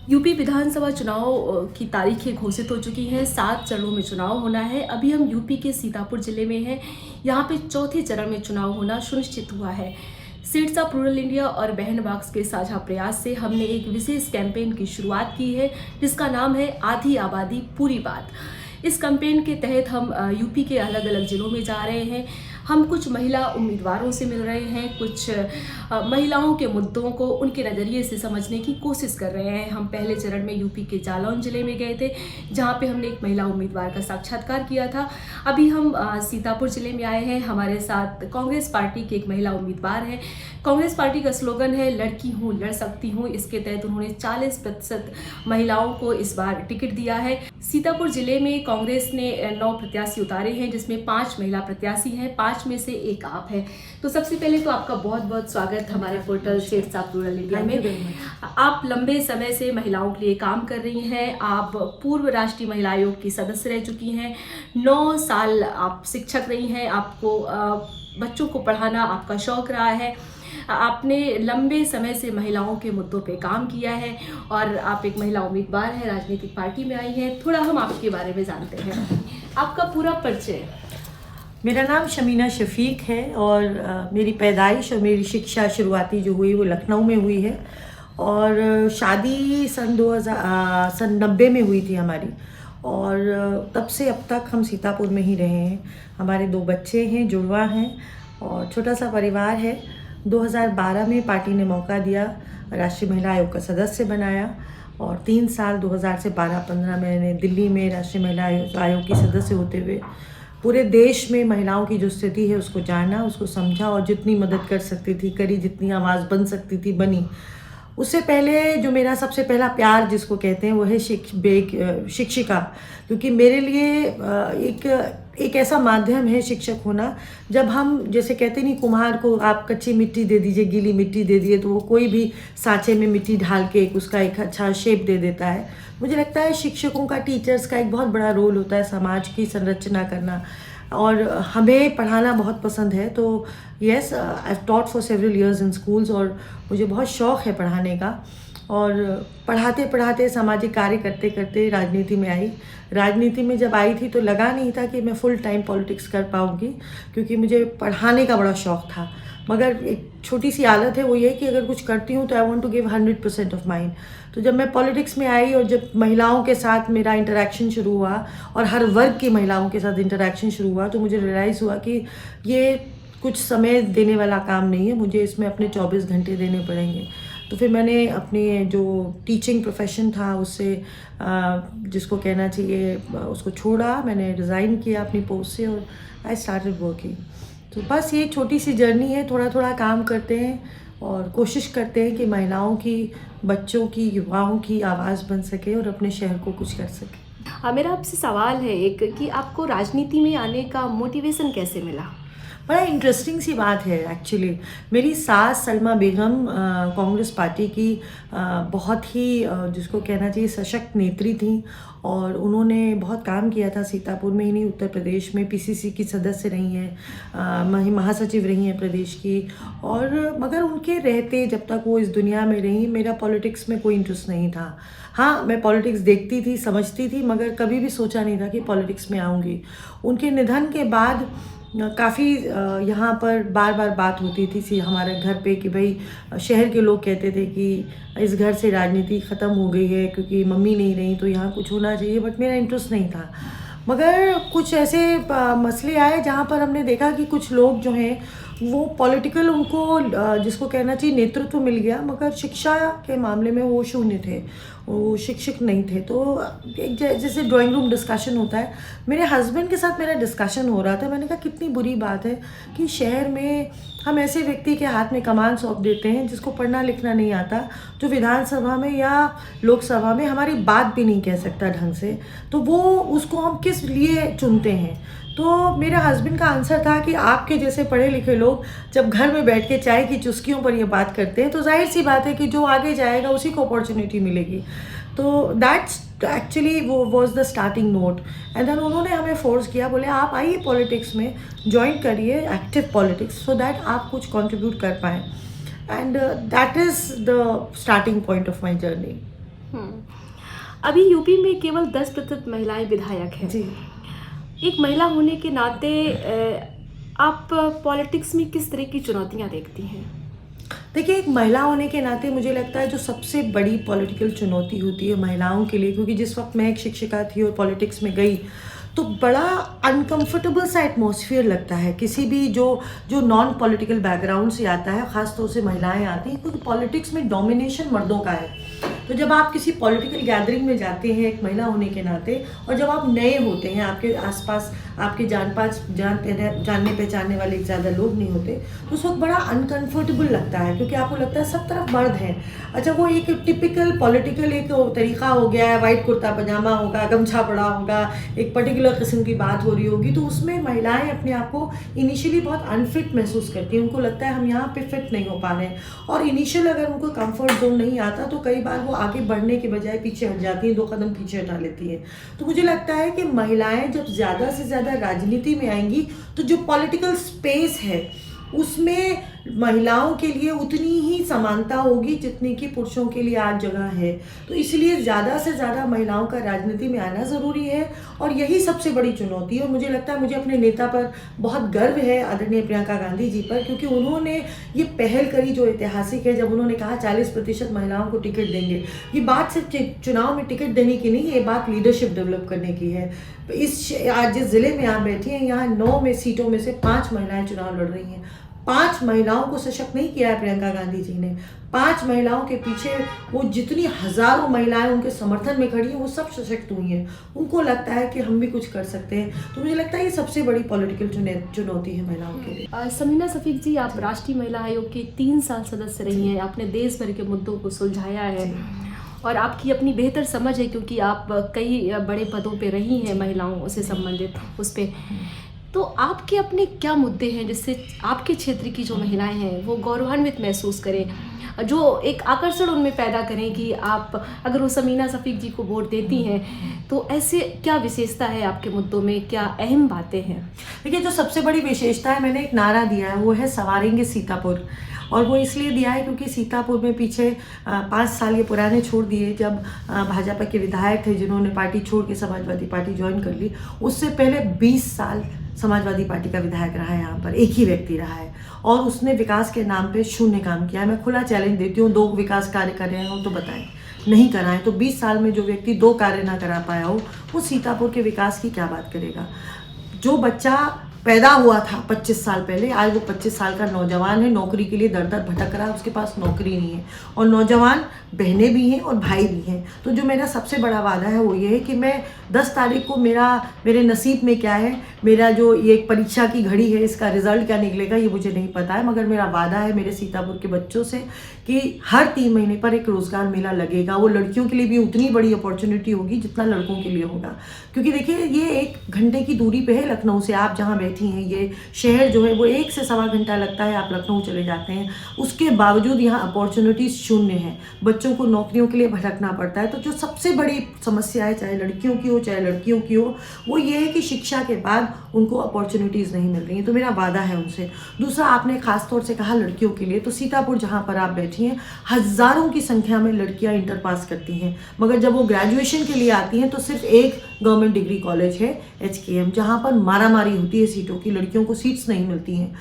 UP विधानसभा चुनाव की तारीखें घोषित हो चुकी हैं। 7 चरणों में चुनाव होना है। अभी हम यूपी के सीतापुर जिले में हैं। यहाँ पे चौथे चरण में चुनाव होना सुनिश्चित हुआ है। सीड्स ऑफ रूरल इंडिया और बहन बाग्स के साझा प्रयास से हमने एक विशेष कैंपेन की शुरुआत की है, जिसका नाम है आधी आबादी पूरी बात। इस कैंपेन के तहत हम यूपी के अलग अलग जिलों में जा रहे हैं। हम कुछ महिला उम्मीदवारों से मिल रहे हैं, कुछ महिलाओं के मुद्दों को उनके नज़रिए से समझने की कोशिश कर रहे हैं। हम पहले चरण में यूपी के जालौन जिले में गए थे, जहां पे हमने एक महिला उम्मीदवार का साक्षात्कार किया था। अभी हम सीतापुर जिले में आए हैं। हमारे साथ कांग्रेस पार्टी की एक महिला उम्मीदवार है। कांग्रेस पार्टी का स्लोगन है लड़की हूँ लड़ सकती हूँ। इसके तहत उन्होंने 40% महिलाओं को इस बार टिकट दिया है। सीतापुर जिले में कांग्रेस ने 9 प्रत्याशी उतारे हैं, जिसमें 5 महिला प्रत्याशी हैं, 5 में से एक आप है। तो सबसे पहले तो आपका बहुत बहुत स्वागत हमारे portal seeds of rural India में। आप लंबे समय से महिलाओं के लिए काम कर रही हैं। आप पूर्व राष्ट्रीय महिला आयोग की सदस्य रह चुकी हैं। 9 साल आप शिक्षक रही हैं। आपको बच्चों को पढ़ाना आपका शौक रहा है। आपने लंबे समय से महिलाओं के मुद्दों पे काम किया है और आप एक महिला उम्मीदवार हैं, राजनीतिक पार्टी में आई हैं। थोड़ा हम आपके बारे में जानते हैं। आपका पूरा परिचय। मेरा नाम शमीना शफीक है और मेरी पैदाइश और मेरी शिक्षा शुरुआती जो हुई वो लखनऊ में हुई है और शादी सन 90 में हुई थी हमारी। और तब से अब तक हम सीतापुर में ही रहे हैं। हमारे 2 बच्चे हैं, जुड़वा हैं और छोटा सा परिवार है। 2012 में पार्टी ने मौका दिया, राष्ट्रीय महिला आयोग का सदस्य बनाया और 3 साल 2000 से 12-15 मैंने दिल्ली में राष्ट्रीय महिला आयोग की सदस्य होते हुए पूरे देश में महिलाओं की जो स्थिति है उसको जाना, उसको समझा और जितनी मदद कर सकती थी करी, जितनी आवाज़ बन सकती थी बनी। उससे पहले जो मेरा सबसे पहला प्यार जिसको कहते हैं वो है शिक्षिका, क्योंकि मेरे लिए एक ऐसा माध्यम है शिक्षक होना। जब हम जैसे कहते नहीं, कुम्हार को आप कच्ची मिट्टी दे दीजिए, गीली मिट्टी दे दिए तो वो कोई भी सांचे में मिट्टी ढाल के उसका एक अच्छा शेप दे देता है। मुझे लगता है शिक्षकों का, टीचर्स का एक बहुत बड़ा रोल होता है समाज की संरचना करना और हमें पढ़ाना बहुत पसंद है। तो yes, I have taught for several years in schools और मुझे बहुत शौक़ है पढ़ाने का। और पढ़ाते पढ़ाते सामाजिक कार्य करते करते राजनीति में आई। राजनीति में जब आई थी तो लगा नहीं था कि मैं फुल टाइम पॉलिटिक्स कर पाऊँगी, क्योंकि मुझे पढ़ाने का बड़ा शौक़ था। मगर एक छोटी सी आदत है, वो ये कि अगर कुछ करती हूँ तो I want to give 100% of mind. तो जब मैं पॉलिटिक्स में आई और जब महिलाओं के साथ मेरा इंटरेक्शन शुरू हुआ और हर वर्ग की महिलाओं के साथ इंटरेक्शन शुरू हुआ, तो मुझे रियलाइज़ हुआ कि ये कुछ समय देने वाला काम नहीं है, मुझे इसमें अपने 24 घंटे देने पड़ेंगे। तो फिर मैंने अपने जो टीचिंग प्रोफेशन था उससे जिसको कहना चाहिए उसको छोड़ा। मैंने रिज़ाइन किया अपनी पोस्ट से और आई स्टार्टेड वर्किंग। तो बस ये छोटी सी जर्नी है, थोड़ा थोड़ा काम करते हैं और कोशिश करते हैं कि महिलाओं की, बच्चों की, युवाओं की आवाज़ बन सके और अपने शहर को कुछ कर सके। मेरा आपसे सवाल है एक कि आपको राजनीति में आने का मोटिवेशन कैसे मिला? बड़ा इंटरेस्टिंग सी बात है एक्चुअली। मेरी सास सलमा बेगम कांग्रेस पार्टी की बहुत ही जिसको कहना चाहिए सशक्त नेत्री थी और उन्होंने बहुत काम किया था सीतापुर में ही नहीं, उत्तर प्रदेश में पीसीसी की सदस्य रही हैं, महासचिव रही हैं प्रदेश की। और मगर उनके रहते जब तक वो इस दुनिया में रही, मेरा पॉलिटिक्स में कोई इंटरेस्ट नहीं था। हाँ, मैं पॉलिटिक्स देखती थी, समझती थी, मगर कभी भी सोचा नहीं था कि पॉलिटिक्स में आऊँगी। उनके निधन के बाद काफ़ी यहाँ पर बार बार बात होती थी हमारे घर पे कि भाई शहर के लोग कहते थे कि इस घर से राजनीति ख़त्म हो गई है क्योंकि मम्मी नहीं रही, तो यहाँ कुछ होना चाहिए। बट मेरा इंटरेस्ट नहीं था। मगर कुछ ऐसे मसले आए जहाँ पर हमने देखा कि कुछ लोग जो हैं वो पॉलिटिकल, उनको जिसको कहना चाहिए नेतृत्व मिल गया, मगर शिक्षा के मामले में वो शून्य थे, वो शिक्षक नहीं थे। तो एक जैसे ड्राइंग रूम डिस्कशन होता है, मेरे हस्बैंड के साथ मेरा डिस्कशन हो रहा था। मैंने कहा कितनी बुरी बात है कि शहर में हम ऐसे व्यक्ति के हाथ में कमान सौंप देते हैं जिसको पढ़ना लिखना नहीं आता, जो विधानसभा में या लोकसभा में हमारी बात भी नहीं कह सकता ढंग से, तो वो उसको हम किस लिए चुनते हैं। तो मेरे हस्बैंड का आंसर था कि आपके जैसे पढ़े लिखे लोग जब घर में बैठ के चाय की चुस्कियों पर ये बात करते हैं तो जाहिर सी बात है कि जो आगे जाएगा उसी को अपॉर्चुनिटी मिलेगी। तो दैट्स एक्चुअली वो was the starting note. And then उन्होंने हमें फोर्स किया, बोले आप आइए पॉलिटिक्स में, ज्वाइन करिए एक्टिव पॉलिटिक्स, सो दैट आप कुछ कंट्रीब्यूट कर पाएँ। And that is the starting point of my journey. Hmm. अभी यूपी में केवल 10% महिलाएं विधायक हैं। जी। एक महिला होने के नाते आप पॉलिटिक्स में किस तरह की चुनौतियां देखती हैं? देखिए, एक महिला होने के नाते मुझे लगता है जो सबसे बड़ी पॉलिटिकल चुनौती होती है महिलाओं के लिए, क्योंकि जिस वक्त मैं एक शिक्षिका थी और पॉलिटिक्स में गई तो बड़ा अनकंफर्टेबल सा एटमॉस्फेयर लगता है किसी भी जो नॉन पॉलिटिकल बैकग्राउंड से आता है, ख़ासतौर से महिलाएं आती हैं, क्योंकि पॉलिटिक्स में डोमिनेशन मर्दों का है। तो जब आप किसी पॉलिटिकल गैदरिंग में जाते हैं एक महिला होने के नाते, और जब आप नए होते हैं, आपके आसपास आपके जानने पहचानने वाले ज़्यादा लोग नहीं होते, तो उस वक्त बड़ा अनकंफर्टेबल लगता है, क्योंकि आपको लगता है सब तरफ मर्द हैं। अच्छा, वो एक टिपिकल पॉलिटिकल एक तरीका हो गया है, वाइट कुर्ता पजामा होगा, गमछा पड़ा होगा, एक पर्टिकुलर किस्म की बात हो रही होगी, तो उसमें महिलाएं अपने आप को इनिशियली बहुत अनफिट महसूस करती हैं। उनको लगता है हम यहाँ पे फिट नहीं हो पा रहे हैं, और इनिशियल अगर उनको कंफर्ट जोन नहीं आता तो कई बार वो आगे बढ़ने के बजाय पीछे हट जाती हैं, 2 कदम पीछे हटा लेती हैं। तो मुझे लगता है कि महिलाएं जब ज़्यादा से ज़्यादा राजनीति में आएंगी तो जो पॉलिटिकल स्पेस है उसमें महिलाओं के लिए उतनी ही समानता होगी जितनी कि पुरुषों के लिए आज जगह है। तो इसलिए ज़्यादा से ज़्यादा महिलाओं का राजनीति में आना ज़रूरी है, और यही सबसे बड़ी चुनौती है। और मुझे लगता है मुझे अपने नेता पर बहुत गर्व है, आदरणीय प्रियंका गांधी जी पर, क्योंकि उन्होंने ये पहल करी जो ऐतिहासिक है, जब उन्होंने कहा 40% महिलाओं को टिकट देंगे। ये बात सिर्फ चुनाव में टिकट देने की नहीं, ये बात लीडरशिप डेवलप करने की है। आज जिस ज़िले में आप बैठी हैं, यहाँ 9 में सीटों में से 5 महिलाएं चुनाव लड़ रही हैं। 5 महिलाओं को सशक्त नहीं किया है प्रियंका गांधी जी ने। 5 महिलाओं के पीछे वो जितनी हजारों महिलाएं उनके समर्थन में खड़ी हैं, वो सब सशक्त हुई हैं। उनको लगता है कि हम भी कुछ कर सकते हैं। तो मुझे लगता है ये सबसे बड़ी पॉलिटिकल चुनौती है महिलाओं के लिए। समीना शफीक जी, आप राष्ट्रीय महिला आयोग की 3 साल सदस्य रही हैं। आपने देश भर के मुद्दों को सुलझाया है, और आपकी अपनी बेहतर समझ है, क्योंकि आप कई बड़े पदों पे रही हैं महिलाओं से संबंधित उस पर। तो आपके अपने क्या मुद्दे हैं जिससे आपके क्षेत्र की जो महिलाएं हैं वो गौरवान्वित महसूस करें, जो एक आकर्षण उनमें पैदा करें कि आप अगर वो समीना शफीक जी को वोट देती हैं तो ऐसे क्या विशेषता है आपके मुद्दों में, क्या अहम बातें हैं? देखिए, जो सबसे बड़ी विशेषता है, मैंने एक नारा दिया है, वो है सवारेंगे सीतापुर। और वो इसलिए दिया है क्योंकि सीतापुर में पीछे 5 साल ये पुराने छोड़ दिए, जब भाजपा के विधायक थे जिन्होंने पार्टी छोड़ के समाजवादी पार्टी ज्वाइन कर ली। उससे पहले 20 साल समाजवादी पार्टी का विधायक रहा है, यहाँ पर एक ही व्यक्ति रहा है, और उसने विकास के नाम पे शून्य काम किया है। मैं खुला चैलेंज देती हूँ, 2 विकास कार्य कर रहे हो तो बताएं, नहीं कराएं। तो 20 साल में जो व्यक्ति 2 कार्य ना करा पाया हो, वो सीतापुर के विकास की क्या बात करेगा? जो बच्चा पैदा हुआ था 25 साल पहले, आज वो 25 साल का नौजवान है, नौकरी के लिए दर दर भटक रहा है, उसके पास नौकरी नहीं है, और नौजवान बहनें भी हैं और भाई भी हैं। तो जो मेरा सबसे बड़ा वादा है वो ये है कि मैं 10 तारीख को मेरे नसीब में क्या है, मेरा जो ये एक परीक्षा की घड़ी है, इसका रिजल्ट क्या निकलेगा ये मुझे नहीं पता है, मगर मेरा वादा है मेरे सीतापुर के बच्चों से कि हर 3 महीने पर एक रोज़गार मेला लगेगा। वो लड़कियों के लिए भी उतनी बड़ी अपॉर्चुनिटी होगी जितना लड़कों के लिए होगा, क्योंकि देखिए ये 1 घंटे की दूरी पे है लखनऊ से। आप जहाँ बैठी हैं, ये शहर जो है वो 1 से सवा घंटा लगता है, आप लखनऊ चले जाते हैं, उसके बावजूद यहाँ अपॉर्चुनिटीज़ शून्य है, बच्चों को नौकरियों के लिए भटकना पड़ता है। तो जो सबसे बड़ी समस्या है, चाहे लड़कियों की हो चाहे लड़कियों की हो, वो ये है कि शिक्षा के बाद उनको अपॉर्चुनिटीज़ नहीं मिल रही हैं। तो मेरा वादा है उनसे। दूसरा, आपने खास तौर से कहा लड़कियों के लिए, तो सीतापुर जहाँ पर आप बैठी हैं, हज़ारों की संख्या में लड़कियाँ इंटर पास करती हैं, मगर जब वो ग्रेजुएशन के लिए आती हैं तो सिर्फ एक गवर्नमेंट डिग्री कॉलेज है HKM, जहाँ पर मारामारी होती है सीटों की, लड़कियों को सीट्स नहीं मिलती हैं।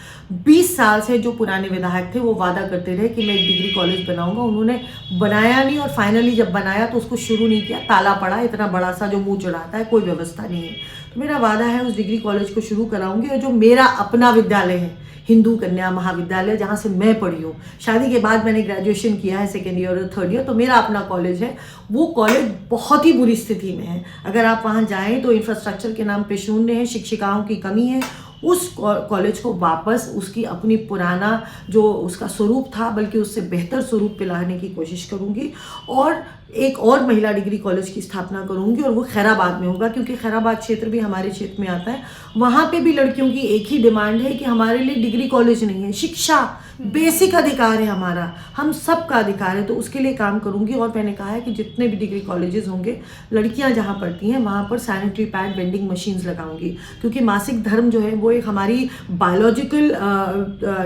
20 साल से जो पुराने विधायक थे वो वादा करते रहे कि मैं एक डिग्री कॉलेज बनाऊंगा, उन्होंने बनाया नहीं, और फाइनली जब बनाया तो उसको शुरू नहीं किया, ताला पड़ा, इतना बड़ा सा जो मुंह चढ़ाता है, कोई व्यवस्था नहीं है। तो मेरा वादा है उस डिग्री कॉलेज को शुरू कराऊंगी। और जो मेरा अपना विद्यालय है, हिंदू कन्या महाविद्यालय, जहाँ से मैं पढ़ी हूँ, शादी के बाद मैंने ग्रेजुएशन किया है 2nd ईयर और 3rd ईयर, तो मेरा अपना कॉलेज है, वो कॉलेज बहुत ही बुरी स्थिति में है। अगर आप वहाँ जाएं तो इंफ्रास्ट्रक्चर के नाम पे शून्य है, शिक्षिकाओं की कमी है। उस कॉलेज को वापस उसकी अपनी पुराना जो उसका स्वरूप था, बल्कि उससे बेहतर स्वरूप पे लाने की कोशिश करूँगी, और एक और महिला डिग्री कॉलेज की स्थापना करूँगी, और वो खैराबाद में होगा, क्योंकि खैराबाद क्षेत्र भी हमारे क्षेत्र में आता है। वहाँ पे भी लड़कियों की एक ही डिमांड है कि हमारे लिए डिग्री कॉलेज नहीं है, शिक्षा बेसिक अधिकार है हमारा, हम सबका अधिकार है, तो उसके लिए काम करूंगी। और मैंने कहा है कि जितने भी डिग्री कॉलेजेस होंगे, लड़कियां जहां पढ़ती हैं वहां पर सैनिटरी पैड वेंडिंग मशीन्स लगाऊंगी, क्योंकि मासिक धर्म जो है वो एक हमारी बायोलॉजिकल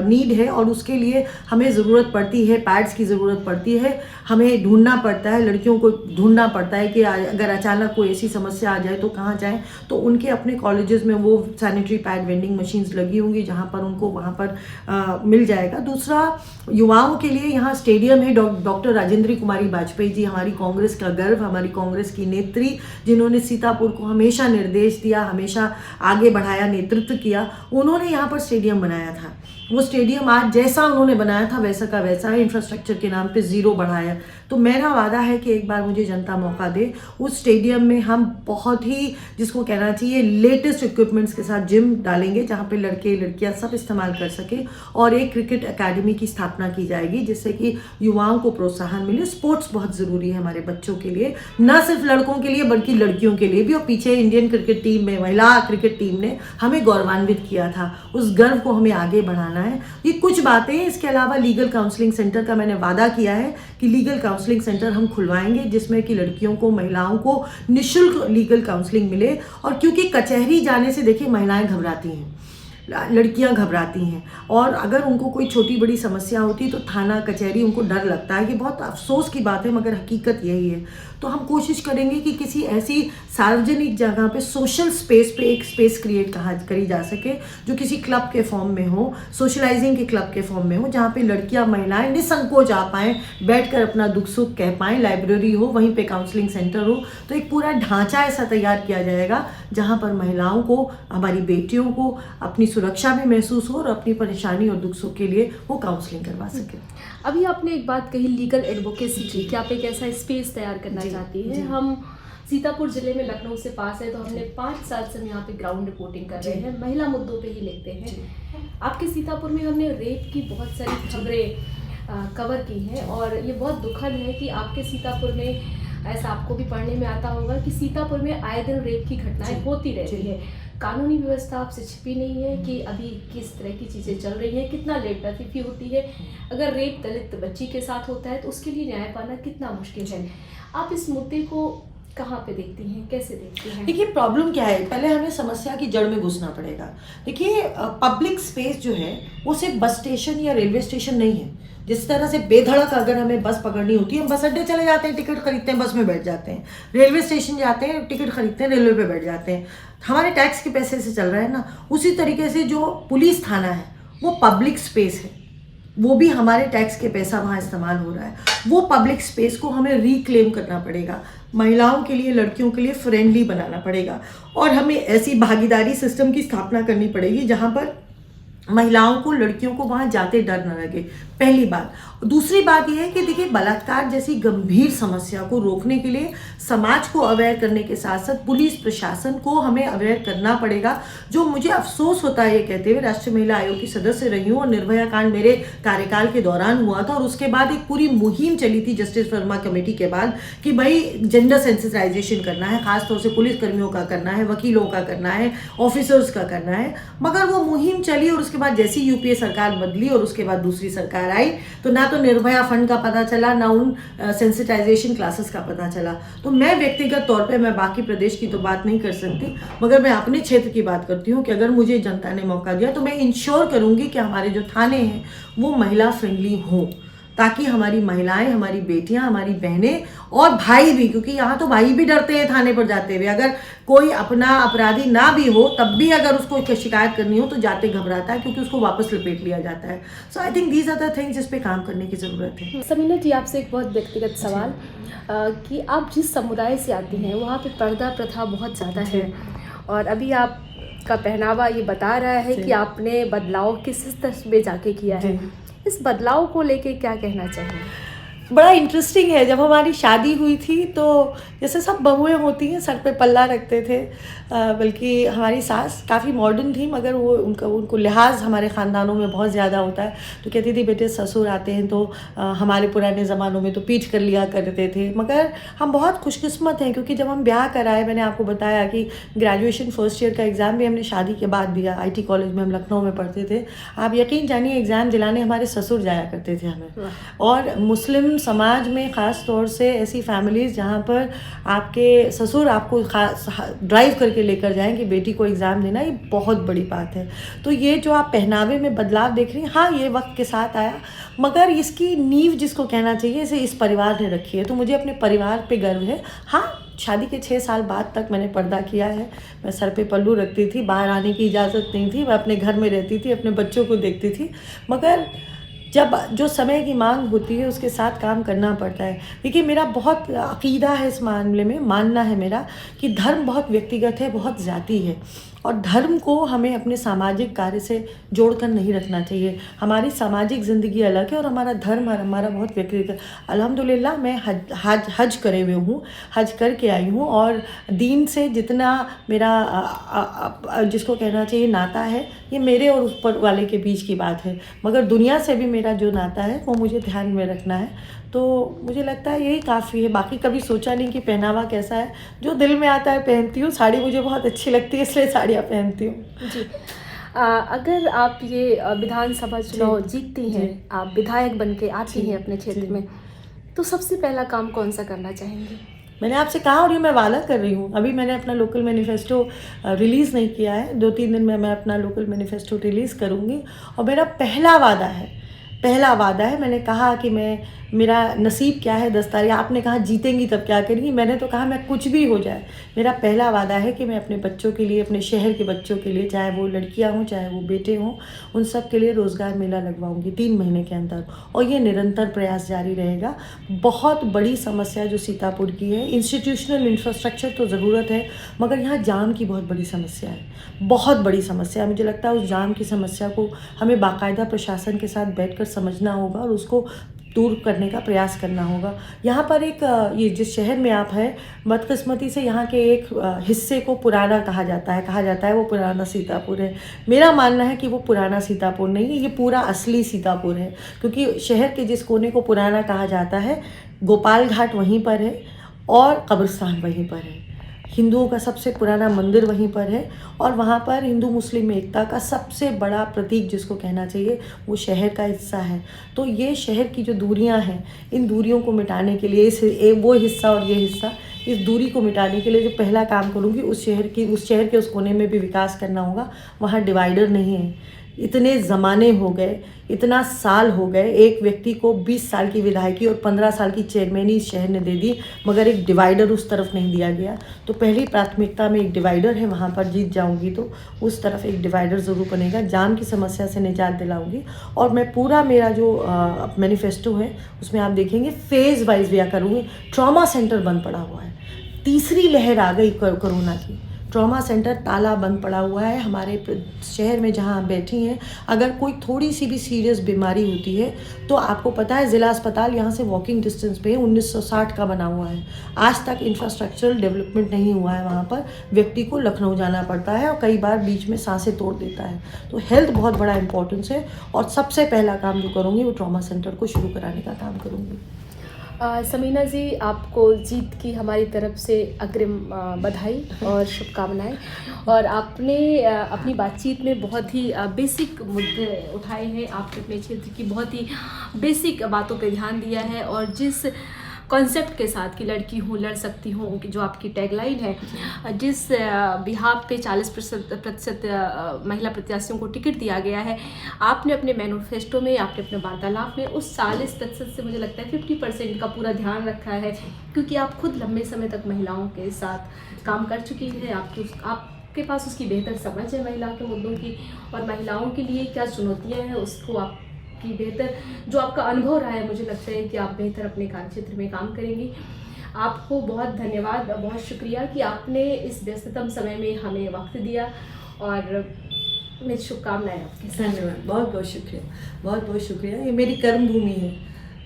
नीड है और उसके लिए हमें ज़रूरत पड़ती है, पैड्स की ज़रूरत पड़ती है, हमें ढूंढना पड़ता है, लड़कियों को ढूंढना पड़ता है कि अगर अचानक कोई ऐसी समस्या आ जाए तो कहाँ जाएं। तो उनके अपने कॉलेजेस में वो सैनिटरी पैड वेंडिंग मशीन्स लगी होंगी जहाँ पर उनको वहाँ पर मिल जाएगा। दूसरा, युवाओं के लिए यहाँ स्टेडियम है। डॉक्टर राजेंद्री कुमारी वाजपेयी जी हमारी कांग्रेस का गर्व, हमारी कांग्रेस की नेत्री, जिन्होंने सीतापुर को हमेशा निर्देश दिया, हमेशा आगे बढ़ाया, नेतृत्व किया, उन्होंने यहाँ पर स्टेडियम बनाया था। वो स्टेडियम आज जैसा उन्होंने बनाया था वैसा का वैसा है, इंफ्रास्ट्रक्चर के नाम पे ज़ीरो बढ़ाया। तो मेरा वादा है कि एक बार मुझे जनता मौका दे, उस स्टेडियम में हम बहुत ही, जिसको कहना चाहिए, लेटेस्ट इक्विपमेंट्स के साथ जिम डालेंगे जहाँ पे लड़के लड़कियाँ सब इस्तेमाल कर सके, और एक क्रिकेट एकेडमी की स्थापना की जाएगी जिससे कि युवाओं को प्रोत्साहन मिले। स्पोर्ट्स बहुत ज़रूरी है हमारे बच्चों के लिए, ना सिर्फ लड़कों के लिए बल्कि लड़कियों के लिए भी। और पीछे इंडियन क्रिकेट टीम में, महिला क्रिकेट टीम ने हमें गौरवान्वित किया था, उस गर्व को हमें आगे बढ़ाना है। ये कुछ बातें। इसके अलावा लीगल काउंसलिंग सेंटर का मैंने वादा किया है कि लीगल काउंसलिंग सेंटर हम खुलवाएंगे जिसमें कि लड़कियों को, महिलाओं को निःशुल्क लीगल काउंसलिंग मिले। और क्योंकि कचहरी जाने से देखिए महिलाएं घबराती हैं, लड़कियां घबराती हैं, और अगर उनको कोई छोटी बड़ी समस्या होती है तो थाना कचहरी उनको डर लगता है। कि बहुत अफसोस की बात है मगर हकीकत यही है। तो हम कोशिश करेंगे कि किसी ऐसी सार्वजनिक जगह पे, सोशल स्पेस पे एक स्पेस क्रिएट करी जा सके जो किसी क्लब के फॉर्म में हो, सोशलाइजिंग के क्लब के फॉर्म में हो, जहाँ पे लड़कियां, महिलाएं निसंकोच आ पाएँ, बैठकर अपना दुख सुख कह पाएँ। लाइब्रेरी हो, वहीं पे काउंसलिंग सेंटर हो, तो एक पूरा ढांचा ऐसा तैयार किया जाएगा जहाँ पर महिलाओं को, हमारी बेटियों को अपनी सुरक्षा भी महसूस हो और अपनी परेशानी और दुख सुख के लिए वो काउंसलिंग करवा सके। अभी आपने एक बात कही, लीगल एडवोकेसी की, कि आप एक ऐसा स्पेस तैयार करना चाहती हैं। हम सीतापुर जिले में लखनऊ से पास है, तो हमने 5 साल से हम यहाँ पे ग्राउंड रिपोर्टिंग कर रहे हैं, महिला मुद्दों पे ही लिखते हैं। आपके सीतापुर में हमने रेप की बहुत सारी खबरें कवर की हैं, और ये बहुत दुखद है कि आपके सीतापुर में, ऐसा आपको भी पढ़ने में आता होगा कि सीतापुर में आए दिन रेप की घटनाएं होती रहती है। कानूनी व्यवस्था आपसे छिपी नहीं है कि अभी किस तरह की चीज़ें चल रही हैं, कितना लेट रफीफी होती है। अगर रेप दलित बच्ची के साथ होता है तो उसके लिए न्याय पाना कितना मुश्किल है। आप इस मुद्दे को कहाँ पे देखती हैं, कैसे देखती हैं? देखिए, प्रॉब्लम क्या है, पहले हमें समस्या की जड़ में घुसना पड़ेगा। देखिए, पब्लिक स्पेस जो है वो सिर्फ बस स्टेशन या रेलवे स्टेशन नहीं है। जिस तरह से बेधड़क अगर हमें बस पकड़नी होती है, हम बस अड्डे चले जाते हैं, टिकट खरीदते हैं, बस में बैठ जाते हैं, रेलवे स्टेशन जाते हैं, टिकट खरीदते हैं, रेलवे पे बैठ जाते हैं, हमारे टैक्स के पैसे से चल रहा है ना। उसी तरीके से जो पुलिस थाना है वो पब्लिक स्पेस है, वो भी हमारे टैक्स के पैसा वहाँ इस्तेमाल हो रहा है। वो पब्लिक स्पेस को हमें रिक्लेम करना पड़ेगा, महिलाओं के लिए, लड़कियों के लिए फ्रेंडली बनाना पड़ेगा, और हमें ऐसी भागीदारी सिस्टम की स्थापना करनी पड़ेगी जहाँ पर महिलाओं को, लड़कियों को वहाँ जाते डर न लगे, पहली बात। दूसरी बात यह है कि देखिए, बलात्कार जैसी गंभीर समस्या को रोकने के लिए समाज को अवेयर करने के साथ साथ पुलिस प्रशासन को हमें अवेयर करना पड़ेगा। जो मुझे अफसोस होता है ये कहते हुए, राष्ट्रीय महिला आयोग की सदस्य रही हूँ और निर्भया कांड मेरे कार्यकाल के दौरान हुआ था, और उसके बाद एक पूरी मुहिम चली थी जस्टिस वर्मा कमेटी के बाद कि भाई जेंडर सेंसिटाइजेशन करना है, खासतौर से पुलिस कर्मियों का करना है, वकीलों का करना है, ऑफिसर्स का करना है। मगर वो मुहिम चली और उसके बाद जैसी यूपीए सरकार बदली और उसके बाद दूसरी सरकार आई, तो ना तो निर्भया फंड का पता चला, ना उन सेंसिटाइजेशन क्लासेस का पता चला। तो मैं व्यक्तिगत तौर पे, मैं बाकी प्रदेश की तो बात नहीं कर सकती, मगर मैं अपने क्षेत्र की बात करती हूँ कि अगर मुझे जनता ने मौका दिया तो मैं इंश्योर करूँगी कि हमारे जो थाने हैं वो महिला फ्रेंडली हों, ताकि हमारी महिलाएं, हमारी बेटियां, हमारी बहनें और भाई भी, क्योंकि यहाँ तो भाई भी डरते हैं थाने पर जाते हुए। अगर कोई अपना अपराधी ना भी हो तब भी अगर उसको शिकायत करनी हो तो जाते घबराता है, क्योंकि उसको वापस लपेट लिया जाता है। So I think these are the things जिस पे काम करने की ज़रूरत है। समीना जी, आपसे एक बहुत व्यक्तिगत सवाल, कि आप जिस समुदाय से आती हैं वहाँ पे पर्दा प्रथा बहुत ज़्यादा है, और अभी आपका पहनावा ये बता रहा है कि आपने बदलाव किस स्तर में जाके किया है। इस बदलाव को लेके क्या कहना चाहिए? बड़ा इंटरेस्टिंग है। जब हमारी शादी हुई थी तो जैसे सब बहुएं होती हैं सर पे पल्ला रखते थे, बल्कि हमारी सास काफ़ी मॉडर्न थी, मगर वो उनको लिहाज हमारे ख़ानदानों में बहुत ज़्यादा होता है। तो कहती थी बेटे ससुर आते हैं तो हमारे पुराने ज़मानों में तो पीठ कर लिया करते थे। मगर हम बहुत खुशकिस्मत हैं, क्योंकि जब हम ब्याह कराए, मैंने आपको बताया कि ग्रेजुएशन फर्स्ट ईयर का एग्ज़ाम भी हमने शादी के बाद दिया। IT कॉलेज में हम लखनऊ में पढ़ते थे। आप यकीन जानिए एग्ज़ाम दिलाने हमारे ससुर जाया करते थे हमें। और मुस्लिम समाज में ख़ास तौर से ऐसी फैमिलीज़ जहाँ पर आपके ससुर आपको ड्राइव करके लेकर जाएं कि बेटी को एग्ज़ाम देना, ये बहुत बड़ी बात है। तो ये जो आप पहनावे में बदलाव देख रही हैं, हाँ ये वक्त के साथ आया, मगर इसकी नींव जिसको कहना चाहिए इसे इस परिवार ने रखी है। तो मुझे अपने परिवार पे गर्व है। हाँ, शादी के 6 साल बाद तक मैंने पर्दा किया है। मैं सर पे पल्लू रखती थी, बाहर आने की इजाज़त नहीं थी, मैं अपने घर में रहती थी, अपने बच्चों को देखती थी। मगर जब जो समय की मांग होती है उसके साथ काम करना पड़ता है। देखिए मेरा बहुत अकीदा है इस मामले में, मानना है मेरा कि धर्म बहुत व्यक्तिगत है, बहुत ज़ाती है, और धर्म को हमें अपने सामाजिक कार्य से जोड़कर नहीं रखना चाहिए। हमारी सामाजिक ज़िंदगी अलग है और हमारा धर्म और हमारा बहुत व्यक्तिगत। अल्हम्दुलिल्लाह मैं हज करे हुए हूँ, हज करके आई हूँ, और दीन से जितना मेरा जिसको कहना चाहिए नाता है, ये मेरे और ऊपर वाले के बीच की बात है। मगर दुनिया से भी मेरा जो नाता है वो मुझे ध्यान में रखना है। तो मुझे लगता है यही काफ़ी है। बाकी कभी सोचा नहीं कि पहनावा कैसा है, जो दिल में आता है पहनती हूँ। साड़ी मुझे बहुत अच्छी लगती है, इसलिए साड़ियाँ पहनती हूँ। जी। अगर आप ये विधानसभा चुनाव जीतती हैं, आप विधायक बन के आती हैं अपने क्षेत्र में, तो सबसे पहला काम कौन सा करना चाहेंगी? मैंने आपसे कहा और ये मैं वादा कर रही हूँ। अभी मैंने अपना लोकल मैनिफेस्टो रिलीज़ नहीं किया है। 2-3 दिन में मैं अपना लोकल मैनिफेस्टो रिलीज़ करूँगी, और मेरा पहला वादा है। मैंने कहा कि मेरा नसीब क्या है 10 तारीख। आपने कहा जीतेंगी तब क्या करेंगी, मैंने तो कहा मैं कुछ भी हो जाए, मेरा पहला वादा है कि मैं अपने बच्चों के लिए, अपने शहर के बच्चों के लिए, चाहे वो लड़कियां हों चाहे वो बेटे हों, उन सब के लिए रोज़गार मेला लगवाऊंगी 3 महीने के अंदर, और ये निरंतर प्रयास जारी रहेगा। बहुत बड़ी समस्या जो सीतापुर की है, इंस्टीट्यूशनल इंफ्रास्ट्रक्चर तो ज़रूरत है, मगर यहाँ जाम की बहुत बड़ी समस्या है, बहुत बड़ी समस्या है। मुझे लगता है उस जाम की समस्या को हमें बाकायदा प्रशासन के साथ बैठकर समझना होगा और उसको दूर करने का प्रयास करना होगा। यहाँ पर एक ये जिस शहर में आप हैं, बदकिस्मती से यहाँ के एक हिस्से को पुराना कहा जाता है वो पुराना सीतापुर है। मेरा मानना है कि वो पुराना सीतापुर नहीं है, ये पूरा असली सीतापुर है, क्योंकि शहर के जिस कोने को पुराना कहा जाता है, गोपाल घाट वहीं पर है और कब्रिस्तान वहीं पर है। हिंदुओं का सबसे पुराना मंदिर वहीं पर है, और वहाँ पर हिंदू मुस्लिम एकता का सबसे बड़ा प्रतीक जिसको कहना चाहिए वो शहर का हिस्सा है। तो ये शहर की जो दूरियां हैं, इन दूरियों को मिटाने के लिए वो हिस्सा और ये हिस्सा, इस दूरी को मिटाने के लिए जो पहला काम करूँगी, उस शहर के उस कोने में भी विकास करना होगा। वहाँ डिवाइडर नहीं है। इतने ज़माने हो गए, इतना साल हो गए, एक व्यक्ति को 20 साल की विधायकी और 15 साल की चेयरमैनी इस शहर ने दे दी, मगर एक डिवाइडर उस तरफ नहीं दिया गया। तो पहली प्राथमिकता में एक डिवाइडर है, वहाँ पर जीत जाऊँगी तो उस तरफ एक डिवाइडर ज़रूर बनेगा। जाम की समस्या से निजात दिलाऊँगी, और मैं पूरा मेरा जो मैनिफेस्टो है उसमें आप देखेंगे फेज़ वाइज व्या करूँगी। ट्रॉमा सेंटर बंद पड़ा हुआ है, तीसरी लहर आ गई कोरोना की, ट्रॉमा सेंटर ताला बंद पड़ा हुआ है हमारे शहर में जहां आप बैठी हैं। अगर कोई थोड़ी सी भी सीरियस बीमारी होती है तो आपको पता है ज़िला अस्पताल यहाँ से वॉकिंग डिस्टेंस पे 1960 का बना हुआ है। आज तक इंफ्रास्ट्रक्चरल डेवलपमेंट नहीं हुआ है वहाँ पर, व्यक्ति को लखनऊ जाना पड़ता है और कई बार बीच में सांसें तोड़ देता है। तो हेल्थ बहुत बड़ा इंपॉर्टेंस है, और सबसे पहला काम जो करूँगी वो ट्रॉमा सेंटर को शुरू कराने का काम करूँगी। समीना जी, आपको जीत की हमारी तरफ से अग्रिम बधाई और शुभकामनाएं। और आपने अपनी बातचीत में बहुत ही बेसिक मुद्दे उठाए हैं, आपने अपने क्षेत्र की बहुत ही बेसिक बातों पे ध्यान दिया है, और जिस कॉन्सेप्ट के साथ कि लड़की हूँ लड़ सकती हूँ, उनकी जो आपकी टैगलाइन है, जिस बिहार पे 40% महिला प्रत्याशियों को टिकट दिया गया है, आपने अपने मैनिफेस्टो में, आपने अपने वार्तालाप में उस 40% से मुझे लगता है 50% का पूरा ध्यान रखा है, क्योंकि आप खुद लंबे समय तक महिलाओं के साथ काम कर चुकी हैं। आपके पास उसकी बेहतर समझ है महिला के मुद्दों की, और महिलाओं के लिए क्या चुनौतियाँ हैं उसको आप की बेहतर जो आपका अनुभव रहा है, मुझे लगता है कि आप बेहतर अपने कार्यक्षेत्र में काम करेंगी। आपको बहुत धन्यवाद, बहुत शुक्रिया कि आपने इस व्यस्ततम समय में हमें वक्त दिया, और मेरी शुभकामनाएं आपके साथ। धन्यवाद, बहुत बहुत शुक्रिया, बहुत बहुत शुक्रिया। ये मेरी कर्म भूमि है,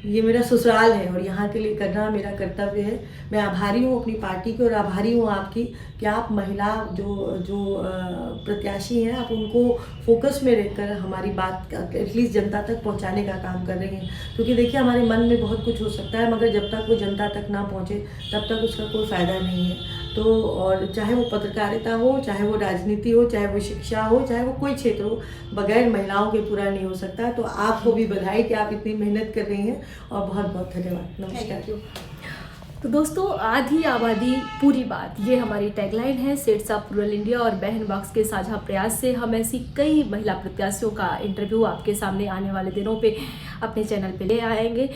ये मेरा ससुराल है और यहाँ के लिए करना मेरा कर्तव्य है। मैं आभारी हूँ अपनी पार्टी की और आभारी हूँ आपकी कि आप महिला जो प्रत्याशी हैं, आप उनको फोकस में रखकर हमारी बात एटलीस्ट जनता तक पहुँचाने का काम कर रही हैं। क्योंकि देखिए, हमारे मन में बहुत कुछ हो सकता है, मगर जब तक वो जनता तक ना पहुँचे तब तक उसका कोई फ़ायदा नहीं है। तो और चाहे वो पत्रकारिता हो, चाहे वो राजनीति हो, चाहे वो शिक्षा हो, चाहे वो कोई क्षेत्र हो, बगैर महिलाओं के पूरा नहीं हो सकता। तो आपको भी बधाई कि आप इतनी मेहनत कर रही हैं और बहुत बहुत धन्यवाद। नमस्कार। तो दोस्तों, आधी आबादी पूरी बात, ये हमारी टैगलाइन है सेट्स ऑफ रूरल इंडिया। और बहन बॉक्स के साझा प्रयास से हम ऐसी कई महिला प्रत्याशियों का इंटरव्यू आपके सामने आने वाले दिनों पे अपने चैनल पे ले आएंगे।